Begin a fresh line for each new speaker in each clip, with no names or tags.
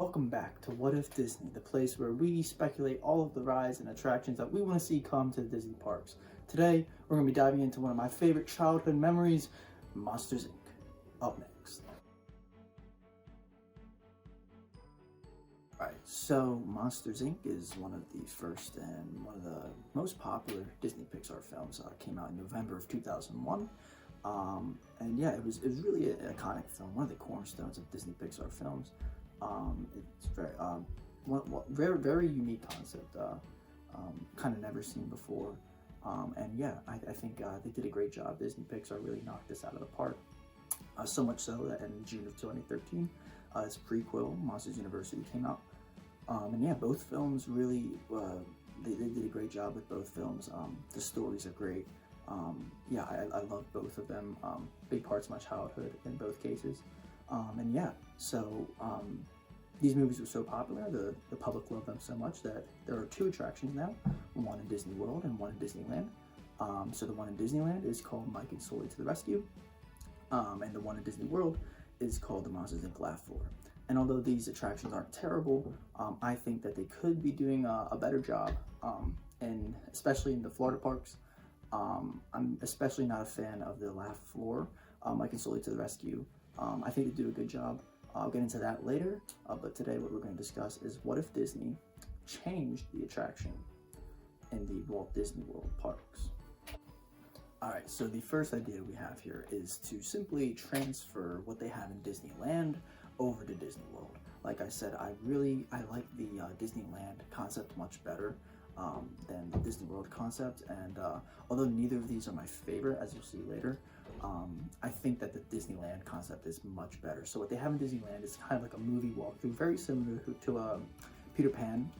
Welcome back to What If Disney, the place where we speculate all of the rides and attractions that we want to see come to the Disney parks. Today, we're going to be diving into one of my favorite childhood memories, Monsters, Inc. Up next. Alright, so Monsters, Inc. is one of the first and one of the most popular Disney Pixar films. Came out in November of 2001. And yeah, it was really an iconic film, one of the cornerstones of Disney Pixar films. It's very, very unique concept, kind of never seen before. And yeah, I think they did a great job. Disney Pixar really knocked this out of the park. So much so that in June of 2013, its prequel, Monsters University, came out. And yeah, both films really, they did a great job with both films. The stories are great. Yeah, I love both of them. Big parts of my childhood in both cases. And yeah, so these movies were so popular, the public loved them so much that there are two attractions now, one in Disney World and one in Disneyland. So the one in Disneyland is called Mike and Sully to the Rescue, and the one in Disney World is called the Monsters, Inc. Laugh Floor. And although these attractions aren't terrible, I think that they could be doing a better job, and especially in the Florida parks. I'm especially not a fan of the Laugh Floor, Mike and Sully to the Rescue. I think they do a good job. I'll get into that later, but today what we're going to discuss is what if Disney changed the attraction in the Walt Disney World parks. Alright, so the first idea we have here is to simply transfer what they have in Disneyland over to Disney World. Like I said, I like the Disneyland concept much better than the Disney World concept, and although neither of these are my favorite, as you'll see later, I think that the Disneyland concept is much better. So what they have in Disneyland is kind of like a movie walkthrough, very similar to Peter Pan,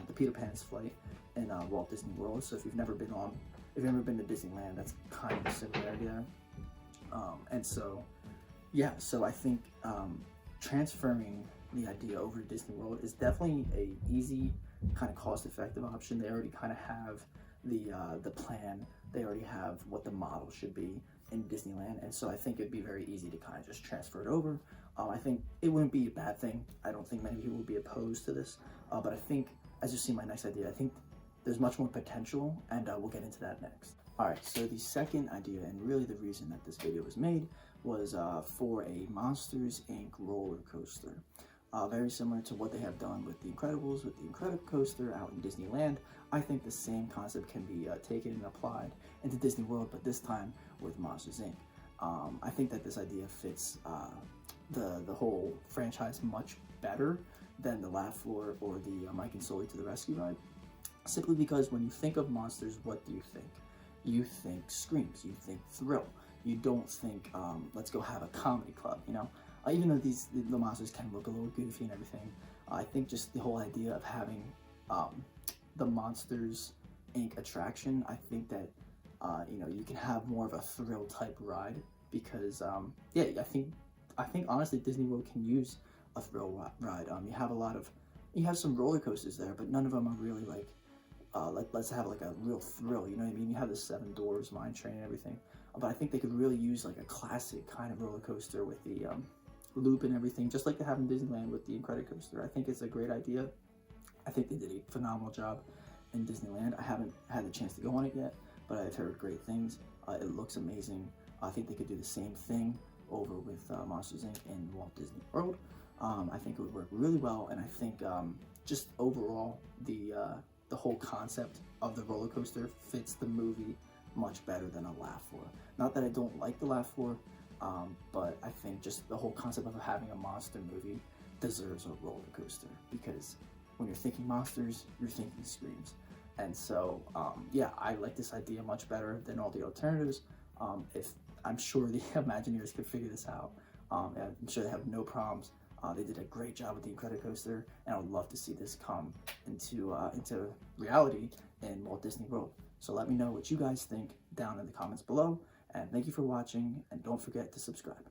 the Peter Pan's flight in Walt Disney World. So if you've never been to Disneyland, that's kind of a similarity there. And so, yeah, so I think transferring the idea over to Disney World is definitely a easy, kind of cost-effective option. They already kind of have the plan. They already have what the model should be in Disneyland, and so I think it'd be very easy to kind of just transfer it over. I think it wouldn't be a bad thing. I don't think many people would be opposed to this, but I think, as you see my next idea, I think there's much more potential, and we'll get into that next. Alright, so the second idea, and really the reason that this video was made, was for a Monsters, Inc. roller coaster. Very similar to what they have done with The Incredibles, with the Incredicoaster out in Disneyland. I think the same concept can be taken and applied into Disney World, but this time with Monsters, Inc. I think that this idea fits the whole franchise much better than the Laugh Floor or the Mike and Sully to the Rescue ride. Simply because when you think of monsters, what do you think? You think screams, you think thrill. You don't think, let's go have a comedy club, you know? Even though the monsters can look a little goofy and everything, I think just the whole idea of having the Monsters, Inc. attraction, I think that you can have more of a thrill type ride because yeah, I think honestly Disney World can use a thrill ride. You have some roller coasters there, but none of them are really like let's have like a real thrill. You know what I mean? You have the 7 Doors, Mine Train, and everything, but I think they could really use like a classic kind of roller coaster with the loop and everything, just like they have in Disneyland with the Incredicoaster. I think it's a great idea. I think they did a phenomenal job in Disneyland. I haven't had the chance to go on it yet, but I've heard great things. It looks amazing. I think they could do the same thing over with Monsters, Inc. in Walt Disney World. I think it would work really well, and I think just overall the whole concept of the roller coaster fits the movie much better than a Laugh Floor. Not that I don't like the Laugh Floor, but I think just the whole concept of having a monster movie deserves a roller coaster, because when you're thinking monsters, you're thinking screams. And so, yeah, I like this idea much better than all the alternatives. I'm sure the Imagineers could figure this out. I'm sure they have no problems. They did a great job with the Incredicoaster, and I would love to see this come into reality in Walt Disney World. So let me know what you guys think down in the comments below, and thank you for watching, and don't forget to subscribe.